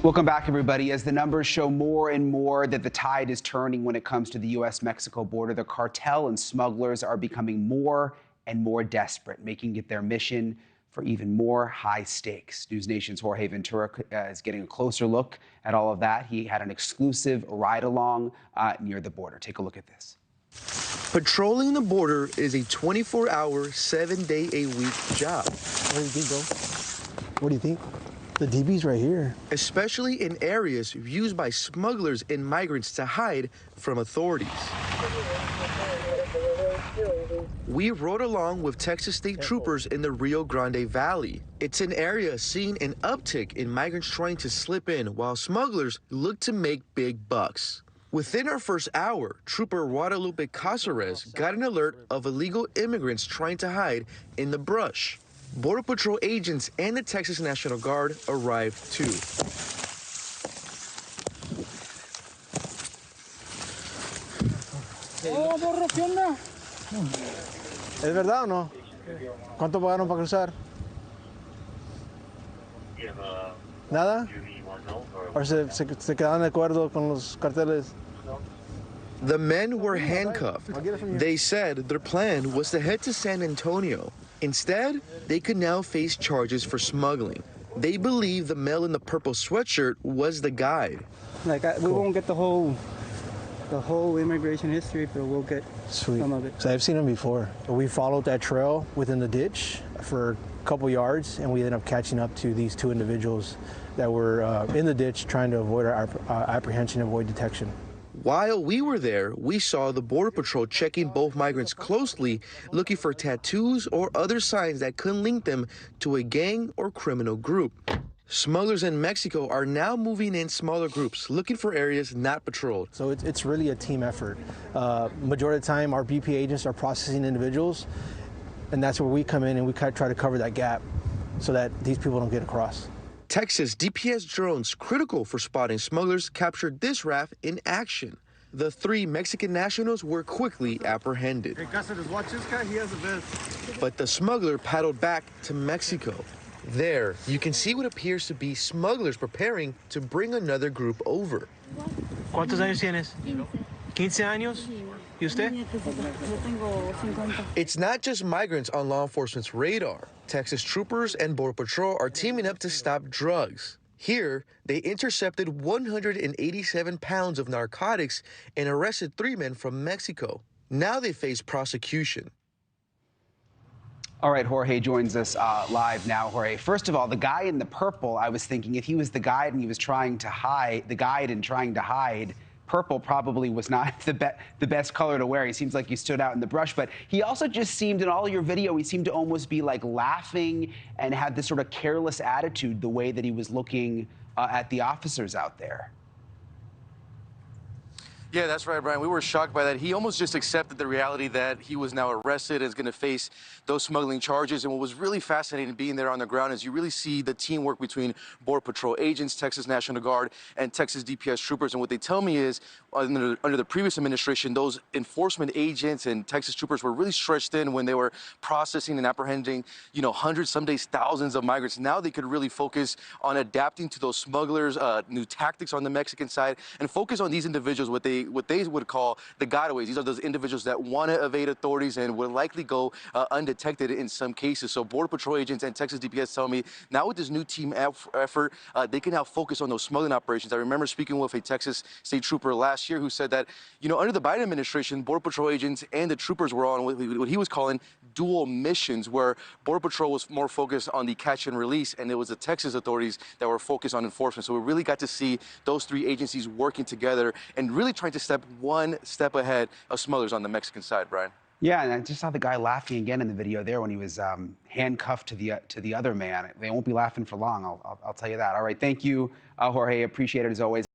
Welcome back, everybody. As the numbers show more and more that the tide is turning when it comes to the U.S.-Mexico border, the cartel and smugglers are becoming more and more desperate, making it their mission for even more high stakes. NewsNation's Jorge Ventura is getting a closer look at all of that. He had an exclusive ride-along near the border. Take a look at this. Patrolling the border is a 24-hour, 7-day-a-week job. What do you think, bro? What do you think? The DB's right here. Especially in areas used by smugglers and migrants to hide from authorities. We rode along with Texas state troopers in the Rio Grande Valley. It's an area seeing an uptick in migrants trying to slip in while smugglers look to make big bucks. Within our first hour, Trooper Guadalupe Casares got an alert of illegal immigrants trying to hide in the brush. Border Patrol agents and the Texas National Guard arrived too. ¿Es verdad o no? ¿Cuánto pagaron para cruzar? ¿Nada? ¿O se quedaron de acuerdo con los carteles? The men were handcuffed. They said their plan was to head to San Antonio. Instead, they could now face charges for smuggling. They believe the male in the purple sweatshirt was the guide. We won't get the whole immigration history, but we'll get some of it. So I've seen them before. We followed that trail within the ditch for a couple yards, and we ended up catching up to these two individuals that were in the ditch trying to avoid our apprehension, avoid detection. While we were there, we saw the Border Patrol checking both migrants closely, looking for tattoos or other signs that could link them to a gang or criminal group. Smugglers in Mexico are now moving in smaller groups, looking for areas not patrolled. So it's really a team effort. Majority of the time, our BP agents are processing individuals, and that's where we come in and we try to cover that gap so that these people don't get across. Texas DPS drones, critical for spotting smugglers, captured this raft in action. The three Mexican nationals were quickly apprehended. Hey, Cáceres, watch this guy, he has a vest. But the smuggler paddled back to Mexico. There, you can see what appears to be smugglers preparing to bring another group over. ¿Cuántos años tienes? 15 años. ¿Y usted? It's not just migrants on law enforcement's radar. Texas troopers and Border Patrol are teaming up to stop drugs. Here, they intercepted 187 pounds of narcotics and arrested 3 men from Mexico. Now they face prosecution. All right, Jorge joins us live now. Jorge, first of all, the guy in the purple, I was thinking if he was the guide and he was trying to hide, purple probably was not the best color to wear. He seems like he stood out in the brush, but he also just seemed, in all your video, he seemed to almost be like laughing and had this sort of careless attitude the way that he was looking at the officers out there. Yeah, that's right, Brian. We were shocked by that. He almost just accepted the reality that he was now arrested and is going to face those smuggling charges. And what was really fascinating being there on the ground is you really see the teamwork between Border Patrol agents, Texas National Guard, and Texas DPS troopers. And what they tell me is under the previous administration, those enforcement agents and Texas troopers were really stretched thin when they were processing and apprehending, hundreds, some days thousands of migrants. Now they could really focus on adapting to those smugglers, new tactics on the Mexican side, and focus on these individuals, what they would call the gotaways. These are those individuals that want to evade authorities and would likely go undetected in some cases. So Border Patrol agents and Texas DPS tell me now with this new team effort, they can now focus on those smuggling operations. I remember speaking with a Texas state trooper last year who said that, under the Biden administration, Border Patrol agents and the troopers were on what he was calling dual missions, where Border Patrol was more focused on the catch and release, and it was the Texas authorities that were focused on enforcement. So we really got to see those three agencies working together and really trying to step one step ahead of smugglers on the Mexican side, Brian. Yeah, and I just saw the guy laughing again in the video there when he was handcuffed to the other man. They won't be laughing for long, I'll tell you that. All right, thank you, Jorge. Appreciate it as always.